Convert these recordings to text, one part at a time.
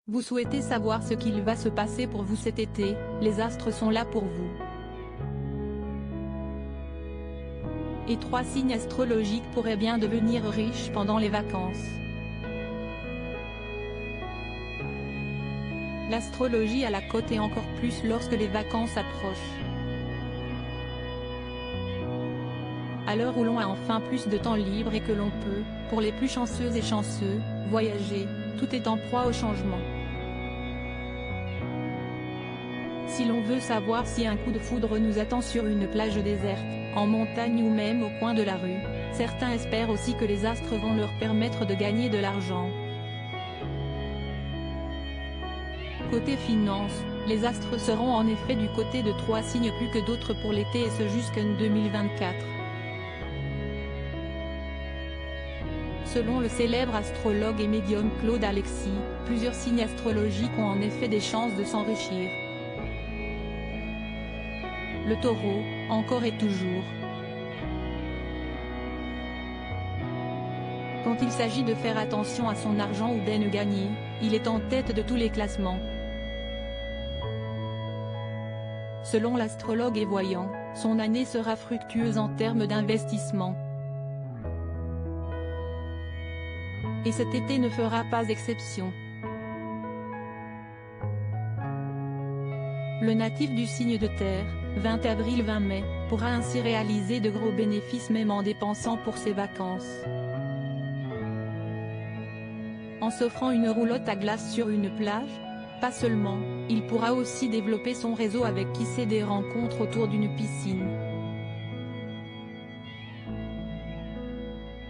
Vous souhaitez savoir ce qu'il va se passer pour vous cet été, les astres sont là pour vous. Et 3 signes astrologiques pourraient bien devenir riches pendant les vacances. L'astrologie a la cote et encore plus lorsque les vacances approchent. À l'heure où l'on a enfin plus de temps libre et que l'on peut, pour les plus chanceuses et chanceux, voyager, tout est en proie au changement. Si l'on veut savoir si un coup de foudre nous attend sur une plage déserte, en montagne ou même au coin de la rue, certains espèrent aussi que les astres vont leur permettre de gagner de l'argent. Côté finance, les astres seront en effet du côté de 3 signes plus que d'autres pour l'été et ce jusqu'en 2024. Selon le célèbre astrologue et médium Claude Alexis, plusieurs signes astrologiques ont en effet des chances de s'enrichir. Le Taureau, encore et toujours. Quand il s'agit de faire attention à son argent ou d'en gagner, il est en tête de tous les classements. Selon l'astrologue et voyant, son année sera fructueuse en termes d'investissement. Et cet été ne fera pas exception. Le natif du signe de terre, 20 avril-20 mai, pourra ainsi réaliser de gros bénéfices même en dépensant pour ses vacances. En s'offrant une roulotte à glace sur une plage? Pas seulement, il pourra aussi développer son réseau avec qui sait des rencontres autour d'une piscine.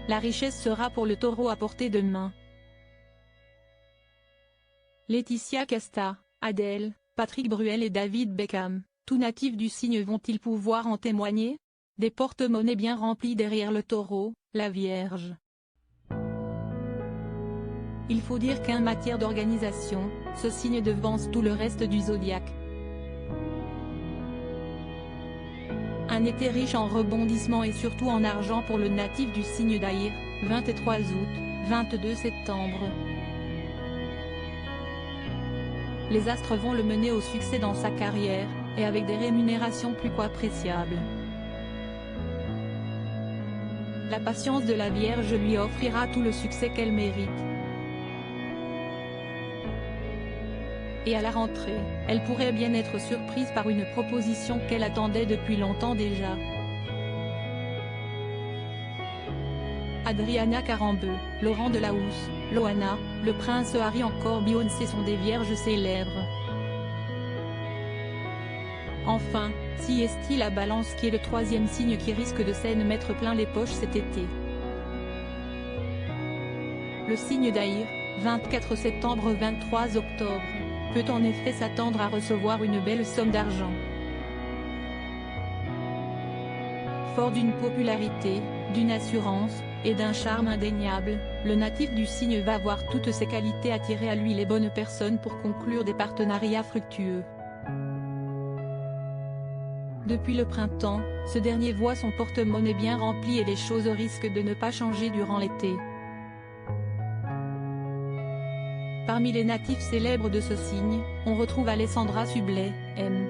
La richesse sera pour le Taureau à portée de main. Laetitia Casta, Adèle, Patrick Bruel et David Beckham, tous natifs du signe vont-ils pouvoir en témoigner? Des porte-monnaies bien remplis derrière le Taureau, la Vierge. Il faut dire qu'en matière d'organisation, ce signe devance tout le reste du zodiaque. Un été riche en rebondissements et surtout en argent pour le natif du signe d'Aïr, 23 août, 22 septembre. Les astres vont le mener au succès dans sa carrière, et avec des rémunérations plus qu'appréciables. La patience de la Vierge lui offrira tout le succès qu'elle mérite. Et à la rentrée, elle pourrait bien être surprise par une proposition qu'elle attendait depuis longtemps déjà. Adriana Carambeu, Laurent Delahousse, Loana, le prince Harry encore Beyoncé sont des vierges célèbres. Enfin, si est-il la Balance qui est le 3e signe qui risque de s'en mettre plein les poches cet été. Le signe d'Aïr, 24 septembre 23 octobre, peut en effet s'attendre à recevoir une belle somme d'argent. Fort d'une popularité, d'une assurance, et d'un charme indéniable, le natif du signe va voir toutes ses qualités attirer à lui les bonnes personnes pour conclure des partenariats fructueux. Depuis le printemps, ce dernier voit son porte-monnaie bien rempli et les choses risquent de ne pas changer durant l'été. Parmi les natifs célèbres de ce signe, on retrouve Alessandra Sublet, M.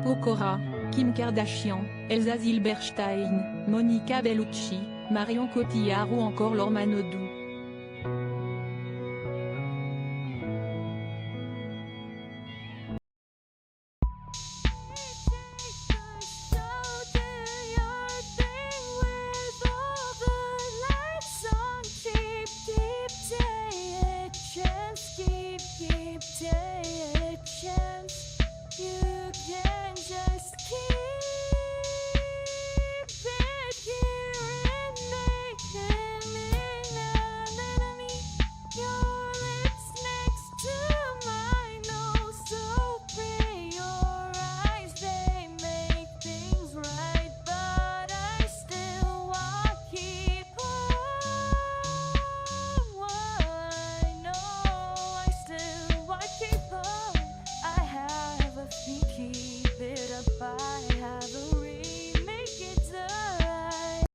Pokora, Kim Kardashian, Elsa Zilberstein, Monica Bellucci, Marion Cotillard ou encore Laure Manodou.